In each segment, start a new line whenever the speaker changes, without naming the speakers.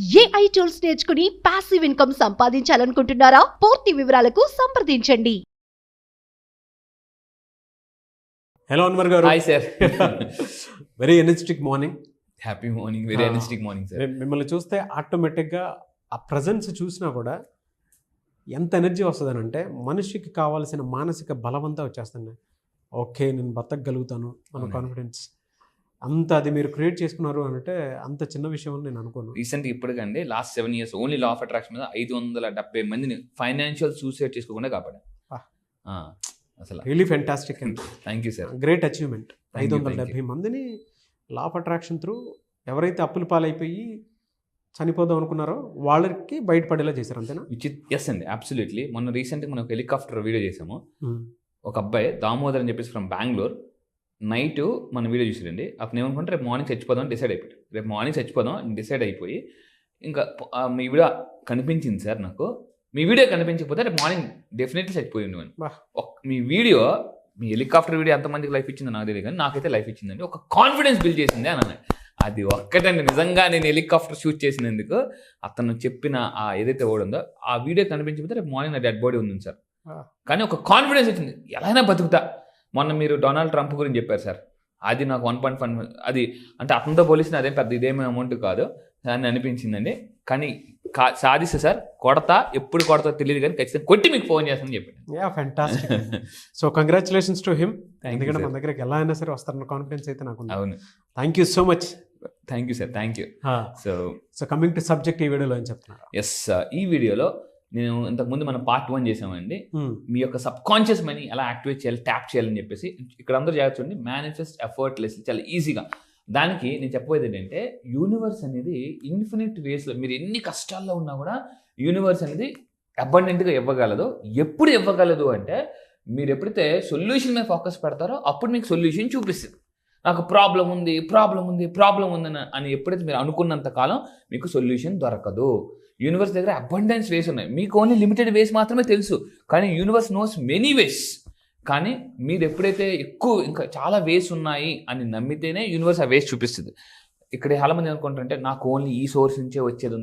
AI tools నేర్చుకుని passive income సంపాదించాలనుకుంటున్నారా? పూర్తి వివరాలకు సంప్రదించండి.
హలో అన్వర్ గారు.
Hi sir.
Very energetic morning.
Happy morning. Very energetic morning sir.
మిమ్మల్ని చూస్తే ఆటోమేటిక్గా ఆ ప్రజెన్స్ చూసినా కూడా ఎంత ఎనర్జీ వస్తుందనంటే మనిషికి కావాల్సిన మానసిక బలవంతా వచ్చేస్తుంది. ఓకే, నేను బతకగలుగుతాను అన్న కాన్ఫిడెన్స్ అంత అది మీరు క్రియేట్ చేసుకున్నారు అంటే అంత చిన్న విషయం అని నేను అనుకోను.
రీసెంట్గా ఇప్పటికండి last 7 years only law of attraction మీద 570 మందిని ఫైనాన్షియల్ సూసైడ్ చేసుకోకుండా కాపాడాను. అసలు
really fantastic and
thank you sir.
Great achievement.
Thank you,
570 మందిని లా ఆఫ్ అట్రాక్షన్ త్రూ ఎవరైతే అప్పుల పాలైపోయి చనిపోదాం అనుకున్నారో వాళ్ళకి బయటపడేలా చేశారు, అంతేనా?
ఎస్ అండి, అబ్సల్యూట్లీ. మొన్న రీసెంట్గా మనం ఒక హెలికాప్టర్ వీడియో చేసాము. ఒక అబ్బాయి దామోదర్ అని చెప్పేసి ఫ్రమ్ బెంగళూరు నైట్ మన వీడియో చూసారండి. అప్పుడు ఏమనుకుంటే రేపు మార్నింగ్ చచ్చిపోదాం అని డిసైడ్ అయిపోయాడు. రేపు మార్నింగ్ చచ్చిపోదాం అని డిసైడ్ అయిపోయి ఇంకా మీ వీడియో కనిపించింది సార్ నాకు. మీ వీడియో కనిపించకపోతే రేపు మార్నింగ్ డెఫినెట్లీ చచ్చిపోయింది అని. మీ వీడియో, మీ హెలికాప్టర్ వీడియో ఎంతమందికి లైఫ్ ఇచ్చిందో నాకు తెలియదు, కానీ నాకైతే లైఫ్ ఇచ్చిందండి. ఒక కాన్ఫిడెన్స్ బిల్డ్ చేసింది అని. అది ఒక్కటండి నిజంగా. నేను హెలికాప్టర్ షూట్ చేసినందుకు అతను చెప్పిన ఆ ఏదైతే వర్డ్ ఉందో ఆ వీడియో కనిపించకపోతే రేపు మార్నింగ్ నా డెడ్ బాడీ ఉంది సార్. కానీ ఒక కాన్ఫిడెన్స్ వచ్చింది, ఎలా అయినా బతుకుతా. మొన్న మీరు డొనాల్డ్ ట్రంప్ గురించి చెప్పారు సార్, అది నాకు 1.5 అది అంటే అతనితో పోలిసిన అదేం పెద్ద ఇదేమీ అమౌంట్ కాదు అని అనిపించిందండి. కానీ సాధిస్తే సార్, కొడతా, ఎప్పుడు కొడతా తెలియదు కానీ ఖచ్చితంగా కొట్టి మీకు ఫోన్ చేస్తానని చెప్పాను.
Yeah, fantastic. So congratulations to him. ఎందుకంటే మన దగ్గరికి ఎలా అయినా సరే వస్తారన్న కాన్ఫిడెన్స్ అయితే నాకు ఉంది.
అవును,
thank you so much.
Thank you sir, thank you.
So coming to subject, ఈ వీడియోలో ఏం చెప్తున్నారు?
ఎస్, ఈ వీడియోలో నేను ఇంతకుముందు మనం పార్ట్ 1 చేసామండి. మీ యొక్క సబ్ కాన్షియస్ మనీ ఎలా యాక్టివేట్ చేయాలి, ట్యాప్ చేయాలని చెప్పేసి. ఇక్కడ అందరూ జాగ్రత్త చూడండి, మేనిఫెస్ట్ ఎఫర్ట్లెస్, చాలా ఈజీగా. దానికి నేను చెప్పబోయేది ఏంటంటే, యూనివర్స్ అనేది ఇన్ఫినిట్ వేస్లో మీరు ఎన్ని కష్టాల్లో ఉన్నా కూడా యూనివర్స్ అనేది అబండెంట్గా ఇవ్వగలదు. ఎప్పుడు ఇవ్వగలదు అంటే, మీరు ఎప్పుడైతే సొల్యూషన్ మీద ఫోకస్ పెడతారో అప్పుడు మీకు సొల్యూషన్ చూపిస్తుంది. నాకు ప్రాబ్లం ఉంది అని ఎప్పుడైతే మీరు అనుకున్నంత కాలం మీకు సొల్యూషన్ దొరకదు. యూనివర్స్ దగ్గర అబండెన్స్ వేస్ ఉన్నాయి, మీకు ఓన్లీ లిమిటెడ్ వేస్ మాత్రమే తెలుసు. కానీ యూనివర్స్ నోస్ మెనీ వేస్. కానీ మీరు ఎప్పుడైతే ఎక్కువ ఇంకా చాలా వేస్ ఉన్నాయి అని నమ్మితేనే యూనివర్స్ ఆ వేస్ చూపిస్తుంది. ఇక్కడ చాలామంది అనుకుంటారంటే నాకు ఓన్లీ ఈ సోర్స్ నుంచే వచ్చేది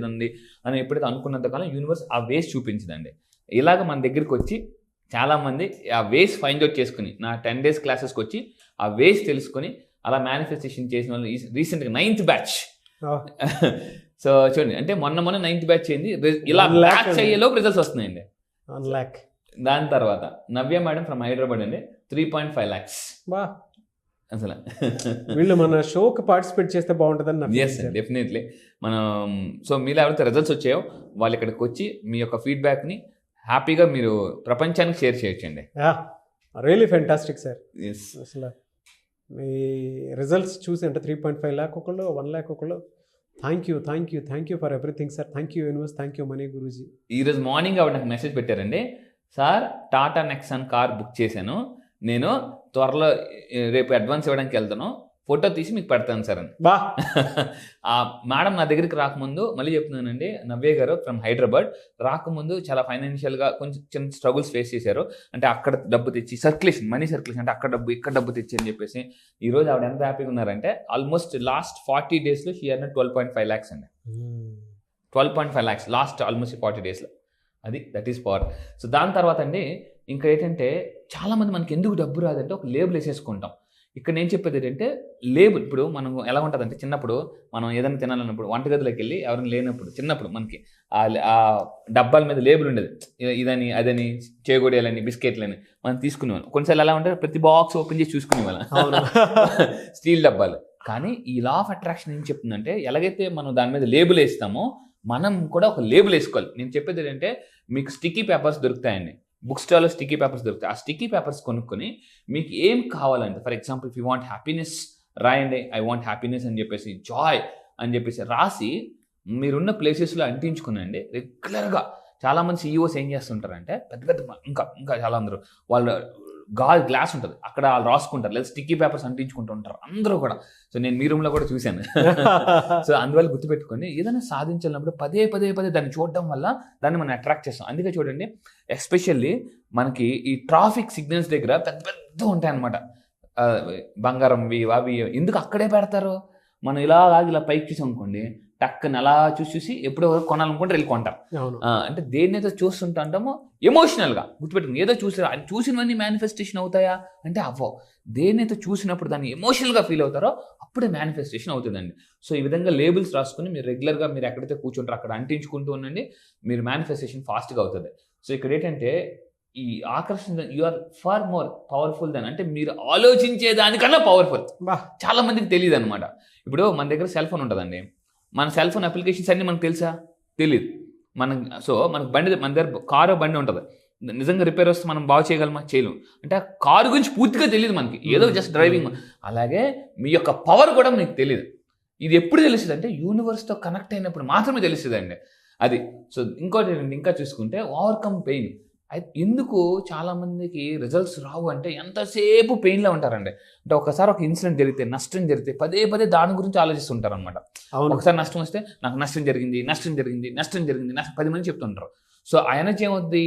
ఉంది అని ఎప్పుడైతే అనుకున్నంతకాలం యూనివర్స్ ఆ వేస్ చూపించదండి. ఇలాగ మన దగ్గరికి వచ్చి చాలామంది ఆ వేస్ ఫైండ్ అవుట్ చేసుకుని, నా 10 days క్లాసెస్కి వచ్చి ఆ వేస్ తెలుసుకొని అలా మేనిఫెస్టేషన్ చేసిన వాళ్ళు రీసెంట్గా 9th batch. సో చూడండి, అంటే మొన్న 9th batch అయింది. ఇలా బ్యాచ్ అయ్యేలోపు రిజల్ట్స్ వస్తున్నాయండి.
1 lakh.
దాని తర్వాత నవ్య మేడం ఫ్రమ్ హైదరాబాద్ అండి 3.5 lakhs. అసలు
వీళ్ళు మన షోకి పార్టిసిపేట్ చేస్తే బాగుంటుందని.
Yes definitely. మనం సో మీలో ఎవరైతే రిజల్ట్స్ వచ్చాయో వాళ్ళు ఇక్కడికి వచ్చి మీ యొక్క ఫీడ్బ్యాక్ని హ్యాపీగా మీరు ప్రపంచానికి షేర్ చేయొచ్చండి.
Really fantastic sir.
ఎస్,
అసలు మీ రిజల్ట్స్ చూసి అంటే 3.5 lakh ఒకళ్ళు, 1 lakh ఒకళ్ళు. Thank you for everything sir. Thank you universe, thank you money Guruji.
ఈరోజు మార్నింగ్ ఆవిడ నాకు మెసేజ్ పెట్టారండి, sir Tata Nexon car book చేశాను, నేను త్వరలో రేపు అడ్వాన్స్ ఇవ్వడానికి వెళ్తాను, ఫోటో తీసి మీకు పెడతాను సార్ అని. ఆ మేడం నా దగ్గరికి రాకముందు, మళ్ళీ చెప్తున్నానండి, నవ్య గారు ఫ్రమ్ హైదరాబాద్ రాకముందు చాలా ఫైనాన్షియల్గా కొంచెం చిన్న స్ట్రగుల్స్ ఫేస్ చేశారు. అంటే అక్కడ డబ్బు తెచ్చి మనీ సర్క్యులేషన్, అంటే అక్కడ డబ్బు ఇక్కడ డబ్బు తెచ్చి అని చెప్పేసి ఈరోజు ఆవిడ ఎంత హ్యాపీగా ఉన్నారంటే ఆల్మోస్ట్ లాస్ట్ 40 daysలో షీ అర్న్ 12.5 lakhs అండి. 12.5 lakhs లాస్ట్ ఆల్మోస్ట్ 40 daysలో. That is power. సో దాని తర్వాత అండి ఇంకా ఏంటంటే, చాలామంది మనకి ఎందుకు డబ్బు రాదంటే ఒక లేబుల్ వేసేసుకుంటాం. ఇక్కడ నేను చెప్పేది ఏంటంటే, లేబుల్ ఇప్పుడు మనం ఎలా ఉంటుందంటే, చిన్నప్పుడు మనం ఏదైనా తినాలన్నప్పుడు వంటగదిలోకి వెళ్ళి ఎవరైనా లేనప్పుడు చిన్నప్పుడు మనకి ఆ డబ్బాల మీద లేబుల్ ఉండేది, ఇదని అదని చేగొడియాలని బిస్కెట్లని మనం తీసుకునేవాళ్ళం. కొన్నిసార్లు ఎలా ఉంటే ప్రతి బాక్స్ ఓపెన్ చేసి చూసుకునేవాళ్ళం, స్టీల్ డబ్బాలు. కానీ ఈ లా ఆఫ్ అట్రాక్షన్ ఏం చెప్తుందంటే, ఎలాగైతే మనం దాని మీద లేబుల్ వేస్తామో మనం కూడా ఒక లేబుల్ వేసుకోవాలి. నేను చెప్పేది ఏంటంటే, మీకు స్టిక్కీ పేపర్స్ దొరుకుతాయండి, బుక్ స్టాల్లో స్టిక్కీ పేపర్స్ దొరుకుతాయి. ఆ స్టిక్కీ పేపర్స్ కొనుక్కొని మీకు ఏం కావాలంటే, for example if you want happiness రాయండి, ఐ వాంట్ హ్యాపీనెస్ అని చెప్పేసి, జాయ్ అని చెప్పేసి రాసి మీరున్న ప్లేసెస్లో అంటించుకునండి రెగ్యులర్గా. చాలామంది CEOs ఏం చేస్తుంటారంటే, పెద్ద ఇంకా చాలా అందరూ వాళ్ళు గ్లాస్ ఉంటుంది అక్కడ వాళ్ళు రాసుకుంటారు, లేదా స్టిక్కీ పేపర్స్ అంటించుకుంటూ ఉంటారు అందరూ కూడా. సో నేను మీ రూమ్లో కూడా చూశాను. సో అందువల్ల గుర్తుపెట్టుకొని ఏదైనా సాధించాలన్నప్పుడు పదే దాన్ని చూడడం వల్ల దాన్ని మనం అట్రాక్ట్ చేస్తాం. అందుకే చూడండి, ఎస్పెషల్లీ మనకి ఈ ట్రాఫిక్ సిగ్నల్స్ దగ్గర పెద్ద ఉంటాయన్నమాట, బంగారంవి అవి ఎందుకు అక్కడే పెడతారు? మనం ఇలా పైకి చూసాం అనుకోండి, టక్కన అలా చూసి ఎప్పుడో కొనాలనుకుంటే వెళ్ళి కొంటారు.
అవును.
అంటే దేన్నైతే చూస్తుంటామో ఎమోషనల్గా గుర్తుపెట్టుకుని, ఏదో చూసినవన్నీ మేనిఫెస్టేషన్ అవుతాయా అంటే అవ్వవు. దేన్నైతే చూసినప్పుడు దాన్ని ఎమోషనల్గా ఫీల్ అవుతారో అప్పుడే మేనిఫెస్టేషన్ అవుతుందండి. సో ఈ విధంగా లేబుల్స్ రాసుకుని మీరు రెగ్యులర్గా మీరు ఎక్కడైతే కూర్చుంటారో అక్కడ అంటించుకుంటూ ఉండండి, మీరు మేనిఫెస్టేషన్ ఫాస్ట్గా అవుతుంది. సో ఇక్కడ ఏంటంటే ఈ ఆకర్షణ you are far more powerful then, అంటే మీరు ఆలోచించే దానికన్నా పవర్ఫుల్. చాలా మందికి తెలియదు అనమాట. ఇప్పుడు మన దగ్గర సెల్ ఫోన్ ఉంటుందండి, మన సెల్ ఫోన్ అప్లికేషన్స్ అన్నీ మనకు తెలుసా? తెలియదు మనకు మన దగ్గర కారు బండి ఉంటుంది, నిజంగా రిపేర్ వస్తే మనం బాగు చేయగలమా? చేయలేము. అంటే ఆ కారు గురించి పూర్తిగా తెలియదు మనకి, ఏదో జస్ట్ డ్రైవింగ్. అలాగే మీ యొక్క పవర్ కూడా మీకు తెలియదు. ఇది ఎప్పుడు తెలుస్తుంది అంటే యూనివర్స్తో కనెక్ట్ అయినప్పుడు మాత్రమే తెలుస్తుంది అండి అది. సో ఇంకోటి ఇంకా చూసుకుంటే ఓవర్కమ్ పెయిన్. ఎందుకు చాలామందికి రిజల్ట్స్ రావు అంటే ఎంతసేపు పెయిన్లో ఉంటారండి. అంటే ఒకసారి ఒక ఇన్సిడెంట్ జరిగితే, నష్టం జరిగితే పదే దాని గురించి ఆలోచిస్తుంటారు అనమాట. ఒకసారి నష్టం వస్తే నాకు నష్టం జరిగింది 10 మంది చెప్తుంటారు. సో ఆ ఎనర్జీ ఏమవుద్ది,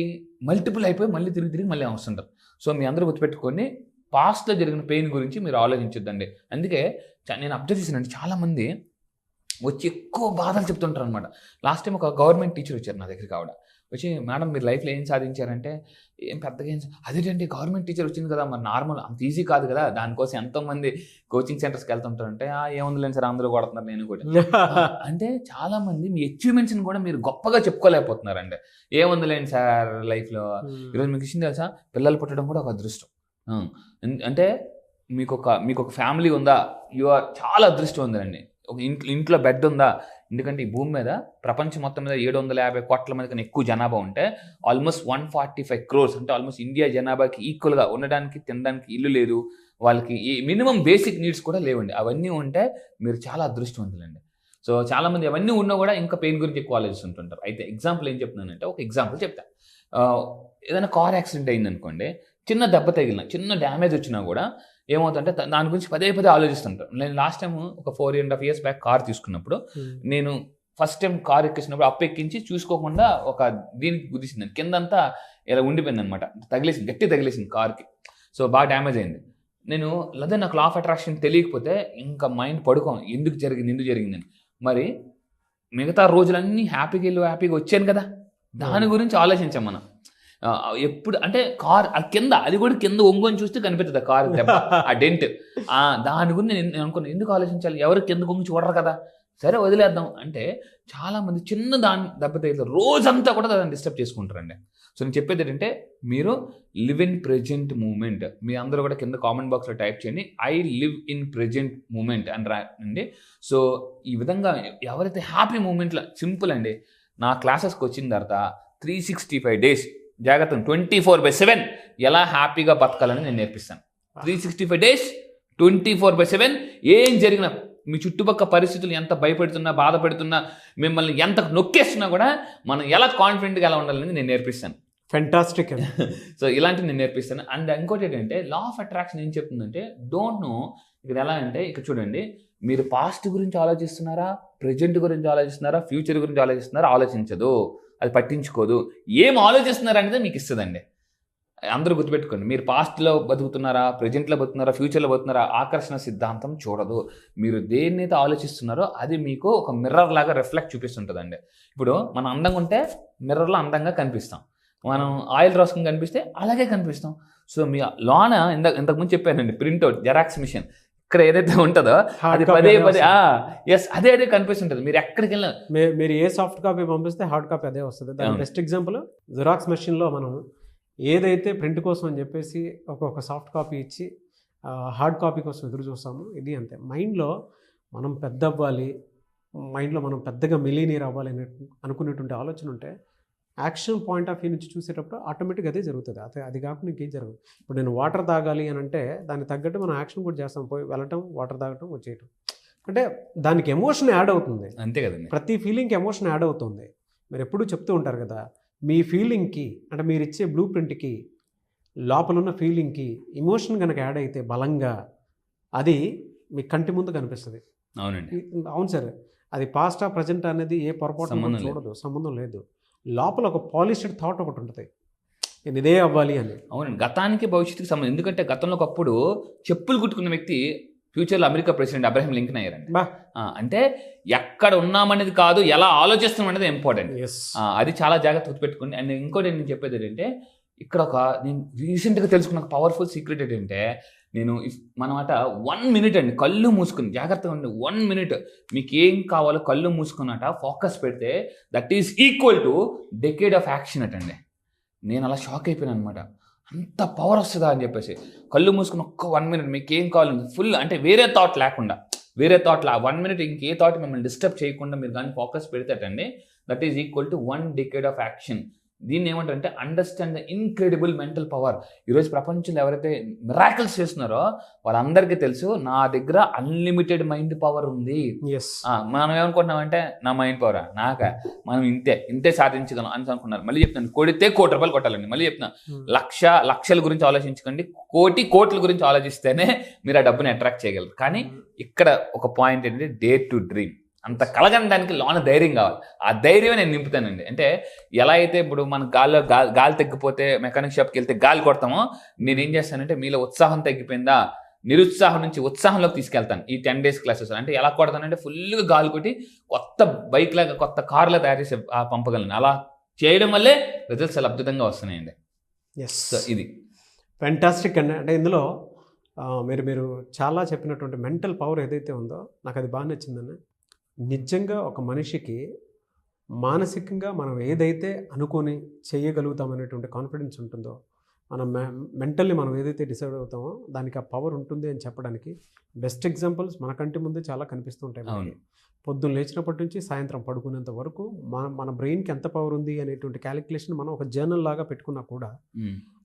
మల్టిపుల్ అయిపోయి మళ్ళీ తిరిగి మళ్ళీ వస్తుంటారు. సో మీ అందరూ గుర్తుపెట్టుకొని పాస్ట్లో జరిగిన పెయిన్ గురించి మీరు ఆలోచించొద్దండి. అందుకే నేను అబ్జర్వ్ చేశానండి, చాలామంది వచ్చి ఎక్కువ బాధలు చెప్తుంటారు అనమాట. లాస్ట్ టైం ఒక గవర్నమెంట్ టీచర్ వచ్చారు నా దగ్గరికి ఆవిడ వచ్చి, మేడం మీరు లైఫ్లో ఏం సాధించారంటే, ఏం పెద్దగా అదేంటి గవర్నమెంట్ టీచర్ వచ్చింది కదా, మరి నార్మల్ అంత ఈజీ కాదు కదా, దానికోసం ఎంతోమంది కోచింగ్ సెంటర్స్కి వెళ్తుంటారంటే ఏముందిలేని సార్ అందరూ కొడుతున్నారు నేను కూడా. అంటే చాలామంది మీ అచీవ్మెంట్స్ని కూడా మీరు గొప్పగా చెప్పుకోలేకపోతున్నారండి. ఏముందిలేండి సార్ లైఫ్లో. ఈరోజు మీకు ఇచ్చింది తెలుసా, పిల్లలు పుట్టడం కూడా ఒక అదృష్టం. అంటే మీకు ఒక ఫ్యామిలీ ఉందా, చాలా అదృష్టం ఉందండి. ఒక ఇంట్లో బెడ్ ఉందా, ఎందుకంటే ఈ భూమి మీద ప్రపంచం మొత్తం మీద 750 కోట్ల మంది కన్నా ఎక్కువ జనాభా ఉంటే ఆల్మోస్ట్ 145 crores, అంటే ఆల్మోస్ట్ ఇండియా జనాభాకి ఈక్వల్గా ఉండడానికి తినడానికి ఇల్లు లేదు, వాళ్ళకి ఈ మినిమం బేసిక్ నీడ్స్ కూడా లేవండి. అవన్నీ ఉంటే మీరు చాలా అదృష్టవంతులండి. సో చాలామంది అవన్నీ ఉన్నా కూడా ఇంకా పెయిన్ గురించి ఎక్కువ ఆలోచిస్తుంటుంటారు. అయితే ఎగ్జాంపుల్ ఏం చెప్తున్నానంటే, ఒక ఎగ్జాంపుల్ చెప్తాను. ఏదైనా కార్ యాక్సిడెంట్ అయింది అనుకోండి, చిన్న దెబ్బ తగిలిన, చిన్న డ్యామేజ్ వచ్చినా కూడా ఏమవుతుందంటే దాని గురించి పదే ఆలోచిస్తుంటారు. నేను లాస్ట్ టైం ఒక 4.5 years బ్యాక్ కార్ తీసుకున్నప్పుడు, నేను ఫస్ట్ టైం కార్ ఎక్కించినప్పుడు అప్పు ఎక్కించి చూసుకోకుండా ఒక దీనికి గుద్దేసింది, కిందంతా ఇలా ఉండిపోయింది అనమాట, గట్టి తగిలేసింది కార్కి. సో బాగా డ్యామేజ్ అయింది. నేను లేదా నాకు లా ఆఫ్ అట్రాక్షన్ తెలియకపోతే ఇంకా మైండ్ పడుకోను, ఎందుకు జరిగిందని. మరి మిగతా రోజులన్నీ హ్యాపీగా వచ్చాను కదా, దాని గురించి ఆలోచించాం మనం. ఎప్పుడు అంటే కార్ కింద, అది కూడా కింద ఒంగొని చూస్తే కనిపిస్తుంది కార్ దెబ్బ, ఆ డెంట్. దాని గురించి నేను అనుకున్నాను, ఎందుకు ఆలోచించాలి, ఎవరు కింద కొంగి చూడరు కదా, సరే వదిలేద్దాం అంటే చాలామంది చిన్న దాన్ని దెబ్బ తగిలితే రోజంతా కూడా దాన్ని డిస్టర్బ్ చేసుకుంటారండి. సో నేను చెప్పేది ఏంటంటే, మీరు లివ్ ఇన్ ప్రెజెంట్ మూమెంట్. మీ అందరూ కూడా కింద కామెంట్ బాక్స్లో టైప్ చేయండి, I live in present moment అని రాయండి. సో ఈ విధంగా ఎవరైతే హ్యాపీ మూమెంట్లో, సింపుల్ అండి, నా క్లాసెస్కి వచ్చిన తర్వాత 365 days జాగ్రత్తగా 24/7 ఎలా హ్యాపీగా బతకాలని నేను నేర్పిస్తాను. 365 days 24/7 ఏం జరిగినా, మీ చుట్టుపక్కల పరిస్థితులు ఎంత భయపెడుతున్నా, బాధపెడుతున్నా, మిమ్మల్ని ఎంత నొక్కేస్తున్నా కూడా మనం ఎలా కాన్ఫిడెంట్గా ఎలా ఉండాలని నేను నేర్పిస్తాను.
ఫెంటాస్టిక్.
సో ఇలాంటివి నేను నేర్పిస్తాను. అండ్ ఇంకోటి ఏంటంటే, లా ఆఫ్ అట్రాక్షన్ ఏం చెప్తుందంటే, డోంట్ నో. ఇక్కడ ఎలా అంటే, ఇక్కడ చూడండి, మీరు పాస్ట్ గురించి ఆలోచిస్తున్నారా, ప్రెజెంట్ గురించి ఆలోచిస్తున్నారా, ఫ్యూచర్ గురించి ఆలోచిస్తున్నారా, ఆలోచించదు, అది పట్టించుకోదు. ఏం ఆలోచిస్తున్నారు అనేది మీకు ఇస్తుందండి. అందరూ గుర్తుపెట్టుకోండి, మీరు పాస్ట్లో బతుకుతున్నారా, ప్రెజెంట్లో బతుకున్నారా, ఫ్యూచర్లో బతుకున్నారా, ఆకర్షణ సిద్ధాంతం చూడదు. మీరు దేన్నైతే ఆలోచిస్తున్నారో అది మీకు ఒక మిర్రర్ లాగా రిఫ్లెక్ట్ చూపిస్తుంటుందండి. ఇప్పుడు మనం అందంగా ఉంటే మిర్రర్లో అందంగా కనిపిస్తాం, మనం ఆయిల్ రాసుకుని కనిపిస్తే అలాగే కనిపిస్తాం. సో మీ లోన ఇంతకుముందు చెప్పానండి, ప్రింట్అవుట్ జెరాక్స్ మిషన్, ఇక్కడ ఏదైతే ఉంటుందో అది పదే అదే కనిపిస్తుంటుంది. మీరు ఎక్కడికి వెళ్ళినా,
మీరు ఏ సాఫ్ట్ కాపీ పంపిస్తే హార్డ్ కాపీ అదే వస్తుంది. దాని బెస్ట్ ఎగ్జాంపుల్ జిరాక్స్ మెషిన్లో మనం ఏదైతే ప్రింట్ కోసం అని చెప్పేసి ఒక సాఫ్ట్ కాపీ ఇచ్చి హార్డ్ కాపీ కోసం ఎదురు చూస్తాము, ఇది అంతే. మైండ్లో మనం పెద్ద అవ్వాలి, మైండ్లో మనం పెద్దగా మిలీనియర్ అవ్వాలి అనుకునేటువంటి ఆలోచన ఉంటే, యాక్షన్ పాయింట్ ఆఫ్ వ్యూ నుంచి చూసేటప్పుడు ఆటోమేటిక్గా అదే జరుగుతుంది. అది కాకుండా ఇంకేం జరగదు. ఇప్పుడు నేను వాటర్ తాగాలి అని అంటే దానికి తగ్గట్టు మనం యాక్షన్ కూడా చేస్తాం, పోయి వెళ్ళటం, వాటర్ తాగటం, వచ్చేయటం. అంటే దానికి ఎమోషన్ యాడ్ అవుతుంది,
అంతే కదండి.
ప్రతి ఫీలింగ్కి ఎమోషన్ యాడ్ అవుతుంది. మీరు ఎప్పుడూ చెప్తూ ఉంటారు కదా, మీ ఫీలింగ్కి అంటే మీరు ఇచ్చే బ్లూ ప్రింట్కి లోపల ఉన్న ఫీలింగ్కి ఎమోషన్ కనుక యాడ్ అయితే బలంగా, అది మీ కంటి ముందు కనిపిస్తుంది.
అవునండి,
అవును సార్. అది పాస్ట్ ఆ ప్రజెంట్ అనేది ఏ పొరపాటు చూడదు, సంబంధం లేదు. లోపల ఒక పాలిష్డ్ థాట్ ఒకటి ఉంటుంది, నేను ఇదే అవ్వాలి అని.
అవునండి, గతానికి భవిష్యత్తుకి సంబంధం. ఎందుకంటే గతంలో ఒకప్పుడు చెప్పులు కుట్టుకున్న వ్యక్తి ఫ్యూచర్లో అమెరికా ప్రెసిడెంట్ అబ్రహం లింకన్ అయ్యారండి. అంటే ఎక్కడ ఉన్నామనేది కాదు, ఎలా ఆలోచిస్తున్నాం అనేది ఇంపార్టెంట్.
ఎస్
అది చాలా జాగ్రత్త గుర్తుపెట్టుకోండి. అండ్ ఇంకోటి నేను చెప్పేది ఏంటంటే, ఇక్కడ నేను రీసెంట్గా తెలుసుకున్న పవర్ఫుల్ సీక్రెట్ ఏంటంటే, నేను మనమాట 1 minute అండి, కళ్ళు మూసుకుని జాగ్రత్తగా ఉండి 1 minute మీకు ఏం కావాలో కళ్ళు మూసుకున్నట ఫోకస్ పెడితే that is equal to decade of action అటండి. నేను అలా షాక్ అయిపోయాను అనమాట. అంత పవర్ వస్తుందా అని చెప్పేసి కళ్ళు మూసుకుని ఒక్క 1 minute మీకు ఏం కావాలి ఫుల్, అంటే వేరే థాట్ లేకుండా, వేరే థాట్లో 1 minute ఇంకే థాట్ మిమ్మల్ని డిస్టర్బ్ చేయకుండా మీరు దాన్ని ఫోకస్ పెడితేటండి that is equal to 1 decade of action. దీన్ని ఏమంటారంటే understand the incredible mental power. ఈరోజు ప్రపంచంలో ఎవరైతే మిరాకిల్స్ చేస్తున్నారో వాళ్ళందరికీ తెలుసు నా దగ్గర అన్లిమిటెడ్ మైండ్ పవర్ ఉంది. మనం ఏమనుకుంటున్నామంటే నా మైండ్ పవరా, నాకా, మనం ఇంతే సాధించగలం అని అనుకున్నారు. మళ్ళీ చెప్తాను, కొడితే ₹1 కోటి కొట్టాలండి. మళ్ళీ చెప్తున్నా, లక్షల గురించి ఆలోచించకండి, కోట్ల గురించి ఆలోచిస్తేనే మీరు ఆ డబ్బుని అట్రాక్ట్ చేయగలరు. కానీ ఇక్కడ ఒక పాయింట్ ఏంటంటే డేర్ టు డ్రీమ్. అంత కలగని దానికి లోన ధైర్యం కావాలి. ఆ ధైర్యమే నేను నింపుతానండి. అంటే ఎలా అయితే ఇప్పుడు మన గాలి తగ్గిపోతే మెకానిక్ షాప్కి వెళ్తే గాలి కొడతామో, నేను ఏం చేస్తానంటే మీలో ఉత్సాహం తగ్గిపోయిందా, నిరుత్సాహం నుంచి ఉత్సాహంలోకి తీసుకెళ్తాను ఈ 10 days క్లాసెస్. అంటే ఎలా కొడతానంటే ఫుల్గా గాలి కొట్టి కొత్త బైక్ లాగా కొత్త కార్లా తయారు చేసి పంపగలను. అలా చేయడం వల్లే రిజల్ట్స్ చాలా అద్భుతంగా వస్తున్నాయండి.
ఎస్,
ఇది
ఫ్యాంటాస్టిక్ అండి. అంటే ఇందులో మీరు చాలా చెప్పినటువంటి మెంటల్ పవర్ ఏదైతే ఉందో నాకు అది బాగా నచ్చిందండి. నిజంగా ఒక మనిషికి మానసికంగా మనం ఏదైతే అనుకొని చేయగలుగుతామనేటువంటి కాన్ఫిడెన్స్ ఉంటుందో, మనం మెంటల్లీ మనం ఏదైతే డిసైడ్ అవుతామో దానికి ఆ పవర్ ఉంటుంది అని చెప్పడానికి బెస్ట్ ఎగ్జాంపుల్స్ మన కంటి ముందు చాలా కనిపిస్తూ ఉంటాయి. మనకి పొద్దున్న లేచినప్పటి నుంచి సాయంత్రం పడుకునేంత వరకు మన బ్రెయిన్కి ఎంత పవర్ ఉంది అనేటువంటి క్యాలిక్యులేషన్ మనం ఒక జర్నల్ లాగా పెట్టుకున్నా కూడా,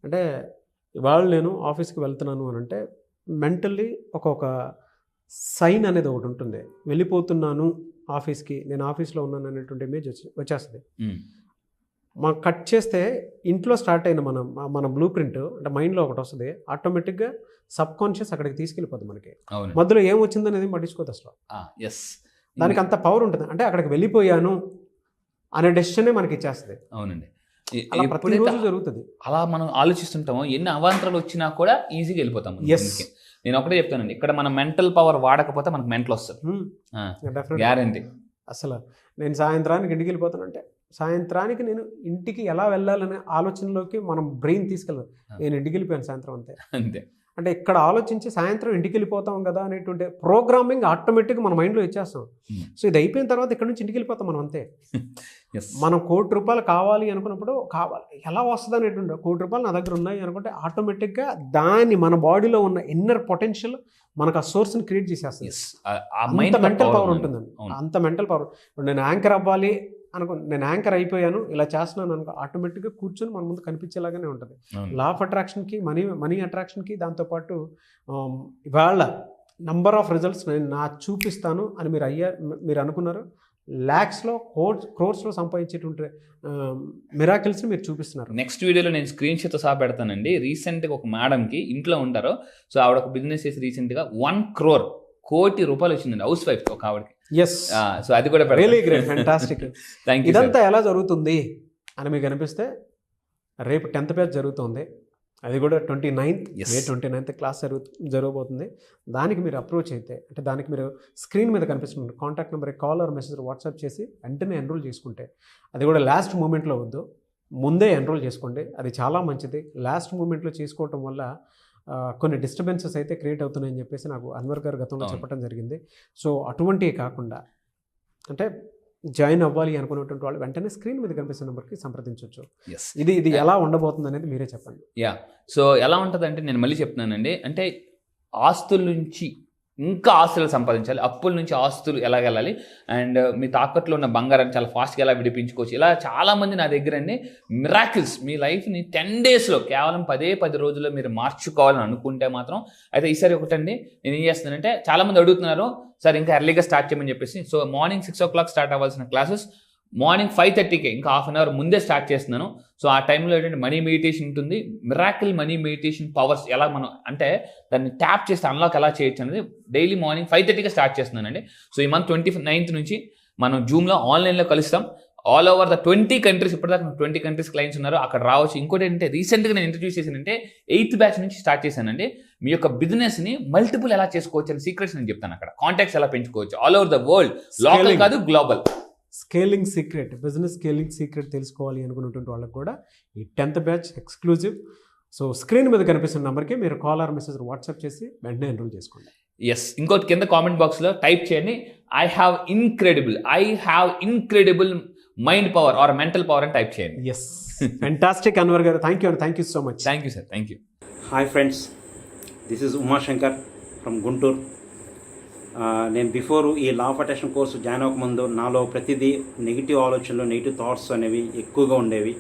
అంటే ఇవాళ నేను ఆఫీస్కి వెళ్తున్నాను అని అంటే మెంటల్లీ ఒక సైన్ అనేది ఒకటి ఉంటుంది. వెళ్ళిపోతున్నాను ఆఫీస్కి, నేను ఆఫీస్లో ఉన్నాను అనేటువంటి ఇమేజ్ వచ్చేస్తుంది. మనం కట్ చేస్తే ఇంట్లో స్టార్ట్ అయిన మన బ్లూ ప్రింట్ అంటే మైండ్లో ఒకటి వస్తుంది, ఆటోమేటిక్గా సబ్ కాన్షియస్ అక్కడికి తీసుకెళ్ళిపోతుంది. మనకి మధ్యలో ఏం వచ్చిందనేది పట్టించుకోదు అసలు. దానికి అంత పవర్ ఉంటుంది. అంటే అక్కడికి వెళ్ళిపోయాను అనే డెసిషనే మనకి ఇచ్చేస్తుంది.
అవునండి,
ప్రతిరోజు జరుగుతుంది.
అలా మనం ఆలోచిస్తుంటామో ఎన్ని అవాంతరాలు వచ్చినా కూడా ఈజీగా వెళ్ళిపోతాము. నేను ఒకటే చెప్తానండి, ఇక్కడ మన మెంటల్ పవర్ వాడకపోతే మనకు మెంటల్ వస్తుంది గ్యారంటీ.
అసలు నేను సాయంత్రానికి ఇంటికి వెళ్ళిపోతానంటే సాయంత్రానికి నేను ఇంటికి ఎలా వెళ్ళాలనే ఆలోచనలోకి మనం బ్రెయిన్ తీసుకెళ్ళాలి. నేను ఇంటికి వెళ్ళిపోయాను సాయంత్రం అంతే. అంటే ఇక్కడ ఆలోచించి సాయంత్రం ఇంటికి వెళ్ళిపోతాం కదా అనేటువంటి ప్రోగ్రామింగ్ ఆటోమేటిక్గా మన మైండ్లో ఇచ్చేస్తాం. సో ఇది అయిపోయిన తర్వాత ఇక్కడ నుంచి ఇంటికి వెళ్ళిపోతాం మనం అంతే. మనం ₹1 కోటి కావాలి అనుకున్నప్పుడు ఎలా వస్తుంది అనేటువంటి ₹1 కోటి నా దగ్గర ఉన్నాయి అనుకుంటే ఆటోమేటిక్గా దాన్ని మన బాడీలో ఉన్న ఇన్నర్ పొటెన్షియల్ మనకు ఆ సోర్స్ని క్రియేట్ చేసేస్తుంది. అంత మెంటల్ పవర్ ఉంటుందండి, అంత మెంటల్ పవర్. ఇప్పుడు నేను యాంకర్ అవ్వాలి నేను యాంకర్ అయిపోయాను ఇలా చేస్తున్నాను అనుకో, ఆటోమేటిక్గా కూర్చొని మన ముందు కనిపించేలాగానే ఉంటుంది. లా ఆఫ్ అట్రాక్షన్కి మనీ అట్రాక్షన్కి దాంతోపాటు ఇవాళ నంబర్ ఆఫ్ రిజల్ట్స్ నేను చూపిస్తాను అని మీరు అనుకున్నారు. ల్యాక్స్లో క్రోర్స్లో సంపాదించేటువంటి మిరాకిల్స్ని మీరు చూపిస్తున్నారు.
నెక్స్ట్ వీడియోలో నేను స్క్రీన్ షాట్తో సహా పెడతానండి. రీసెంట్గా ఒక మేడంకి ఇంట్లో ఉంటారు, సో ఆవిడ ఒక బిజినెస్ చేసి రీసెంట్గా ₹1 కోటి వచ్చిందండి, హౌస్ వైఫ్ ఒక ఆవిడకి. సో అది కూడా
రియల్లీ గ్రేట్, ఫ్యాంటాస్టిక్. ఇదంతా ఎలా జరుగుతుంది అని మీకు అనిపిస్తే రేపు 10th బ్యాచ్ జరుగుతుంది. అది కూడా 29th May 29th క్లాస్ జరగబోతుంది. దానికి మీరు అప్రోచ్ అయితే, అంటే దానికి మీరు స్క్రీన్ మీద కనిపిస్తున్న contact number call or message WhatsApp చేసి వెంటనే ఎన్రోల్ చేసుకుంటే, అది కూడా లాస్ట్ మూమెంట్లో వద్దు, ముందే ఎన్రోల్ చేసుకోండి. అది చాలా మంచిది. లాస్ట్ మూమెంట్లో చేసుకోవటం వల్ల కొన్ని డిస్టర్బెన్సెస్ అయితే క్రియేట్ అవుతున్నాయని చెప్పేసి నాకు అన్వర్ గారు గతంలో చెప్పడం జరిగింది. సో అటువంటివి కాకుండా అంటే జాయిన్ అవ్వాలి అనుకున్నటువంటి వాళ్ళు వెంటనే స్క్రీన్ మీద కనిపిస్తున్న నెంబర్కి సంప్రదించవచ్చు. ఇది ఎలా ఉండబోతుంది అనేది మీరే చెప్పండి.
సో ఎలా ఉంటుంది అంటే నేను మళ్ళీ చెప్తున్నానండి, అంటే ఆస్తుల నుంచి ఇంకా ఆస్తులు సంపాదించాలి, అప్పుల నుంచి ఆస్తులు ఎలా వెళ్ళాలి, అండ్ మీ తాకట్లో ఉన్న బంగారాన్ని చాలా ఫాస్ట్గా ఎలా విడిపించుకోవచ్చు, ఇలా చాలామంది నా దగ్గర అండి మిరాకిల్స్ మీ లైఫ్ని 10 daysలో కేవలం 10 రోజుల్లో మీరు మార్చుకోవాలని అనుకుంటే మాత్రం అయితే ఈసారి ఒకటండి నేను ఏం చేస్తున్నానంటే, చాలామంది అడుగుతున్నారు సార్ ఇంకా ఎర్లీగా స్టార్ట్ చేయమని చెప్పేసి. సో మార్నింగ్ 6 o'clock స్టార్ట్ అవ్వాల్సిన క్లాసెస్ మార్నింగ్ 5:30కే ఇంకా ½ an hour ముందే స్టార్ట్ చేస్తున్నాను. సో ఆ టైంలో ఏంటంటే మనీ మెడిటేషన్ ఉంటుంది. మిరాకిల్ మనీ మెడిటేషన్ పవర్స్ ఎలా మనం అంటే దాన్ని ట్యాప్ చేస్తే అన్లాక్ ఎలా చేయొచ్చు అనేది డైలీ మార్నింగ్ 5:30కే స్టార్ట్ చేస్తున్నానండి. సో ఈ మంత్ 29th నుంచి మనం జూమ్లో ఆన్లైన్లో కలుస్తాం. ఆల్ ఓవర్ ద 20 countries, ఇప్పటిదాకా 20 countries క్లయింట్స్ ఉన్నారు, అక్కడ రావచ్చు. ఇంకోటి ఏంటంటే రీసెంట్గా నేను ఇంట్రడ్యూస్ చేశానంటే 8th బ్యాచ్ నుంచి స్టార్ట్ చేశానండి. మీ యొక్క బిజినెస్ని మల్టిపుల్ ఎలా చేసుకోవచ్చు అని సీక్రెట్స్ నేను చెప్తాను అక్కడ. కాంటాక్ట్స్ ఎలా పెంచుకోవచ్చు all over the world, local
Scaling.
కాదు global.
Scaling secret, business scaling secret తెలుసుకోవాలి అనుకున్నటువంటి వాళ్ళకి కూడా ఈ 10th batch exclusive. So screen మీద కనిపిస్తున్న నెంబర్కి మీరు కాల్ ఆర్ మెసేజ్ వాట్సాప్ చేసి వెంటనే ఎన్రోల్ చేసుకోండి.
ఎస్, ఇంకోటి కింద కామెంట్ బాక్స్లో టైప్ చేయండి, I have incredible mind power or mental power అని టైప్ చేయండి.
ఎస్, ఫెంటాస్టిక్ అన్వర్ గారు, thank you so much.
Thank you sir, thank you.
Hi friends, this is Umashankar from Guntur. నేను బిఫోర్ ఈ law of attraction course join అవ్వకముందు నాలో ప్రతిదీ negative ఆలోచనలు, negative thoughts అనేవి ఎక్కువగా ఉండేవి.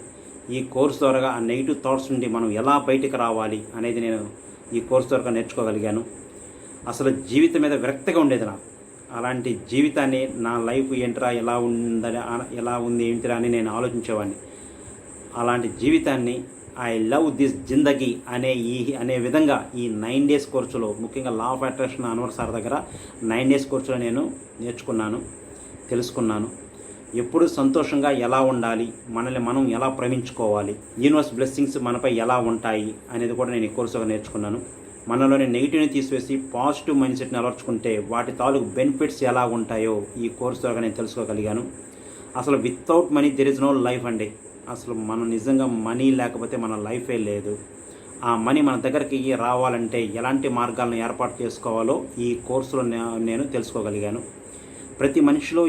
ఈ కోర్సు ద్వారా ఆ నెగిటివ్ థాట్స్ నుండి మనం ఎలా బయటకు రావాలి అనేది నేను ఈ కోర్సు ద్వారా నేర్చుకోగలిగాను. అసలు జీవితం మీద విరక్తిగా ఉండేది నాకు. అలాంటి జీవితాన్ని నా లైఫ్ ఏంట్రా, ఎలా ఉంది ఏంటిరా అని నేను ఆలోచించేవాడిని. అలాంటి జీవితాన్ని ఐ లవ్ దిస్ జిందగీ అనే విధంగా ఈ 9 days కోర్సులో, ముఖ్యంగా లా ఆఫ్ అట్రాక్షన్ అన్వర్ సార్ దగ్గర 9 days కోర్సులో నేను నేర్చుకున్నాను, తెలుసుకున్నాను. ఎప్పుడు సంతోషంగా ఎలా ఉండాలి, మనల్ని మనం ఎలా ప్రేమించుకోవాలి, యూనివర్స్ బ్లెస్సింగ్స్ మనపై ఎలా ఉంటాయి అనేది కూడా నేను ఈ కోర్సులో నేర్చుకున్నాను. మనలోని నెగిటివ్ని తీసివేసి పాజిటివ్ మైండ్ సెట్ని అలవర్చుకుంటే వాటి తాలూకు బెనిఫిట్స్ ఎలా ఉంటాయో ఈ కోర్సు ద్వారా నేను తెలుసుకోగలిగాను. అసలు without money there is no life అండి. అసలు మనం నిజంగా మనీ లేకపోతే మన లైఫే లేదు. ఆ మనీ మన దగ్గరికి రావాలంటే ఎలాంటి మార్గాలను ఏర్పాటు చేసుకోవాలో ఈ కోర్సులో నేను తెలుసుకోగలిగాను. ప్రతి మనిషిలో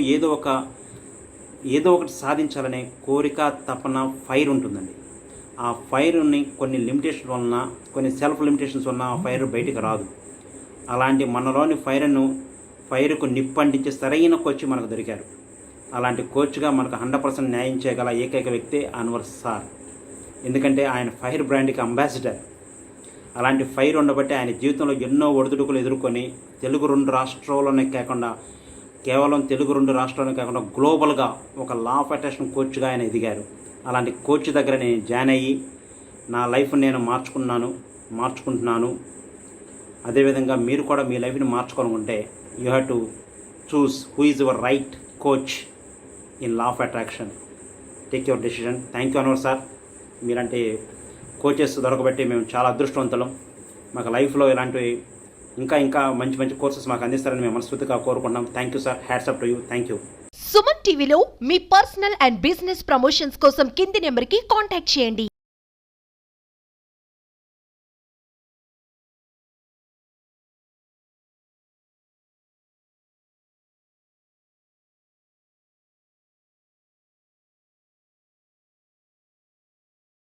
ఏదో ఒకటి సాధించాలనే కోరిక, తపన, ఫైర్ ఉంటుందండి. ఆ ఫైర్ని కొన్ని లిమిటేషన్ వలన, కొన్ని సెల్ఫ్ లిమిటేషన్స్ వలన ఆ ఫైర్ బయటికి రాదు. అలాంటి మనలోని ఫైర్కు నిప్పంటించే సరైన కోచ్ మనకు దొరికారు. అలాంటి కోచ్గా మనకు 100% న్యాయం చేయగల ఏకైక వ్యక్తి అన్వర్ సార్. ఎందుకంటే ఆయన ఫైర్ బ్రాండ్కి అంబాసిడర్. అలాంటి ఫైర్ ఉండబట్టి ఆయన జీవితంలో ఎన్నో ఒడిదుడుకులు ఎదుర్కొని తెలుగు 2 రాష్ట్రాల్లోనే కాకుండా, కేవలం తెలుగు 2 రాష్ట్రాల్లోనే కాకుండా గ్లోబల్గా ఒక లా ఆఫ్ అట్రాక్షన్ కోచ్గా ఆయన ఎదిగారు. అలాంటి కోచ్ దగ్గర నేను జాయిన్ అయ్యి నా లైఫ్ని నేను మార్చుకుంటున్నాను. అదేవిధంగా మీరు కూడా మీ లైఫ్ని మార్చుకోవాలనుకుంటే you have to choose who is your right coach in law of attraction. Take your decision. Thank you Anwar sir. మీరంటే కోచెస్ దొరకబట్టి మేము చాలా అదృష్టవంతులం. మాకు లైఫ్లో ఇలాంటివి ఇంకా మంచి కోర్సెస్ మాకు అందిస్తారని మేము మనస్ఫూర్తిగా కోరుకుంటున్నాం. Thank you sir. Hats up to you. Thank you.
Suman టీవీలో మీ పర్సనల్ అండ్ బిజినెస్ ప్రమోషన్స్ కోసం కింది నెంబర్కి కాంటాక్ట్ చేయండి.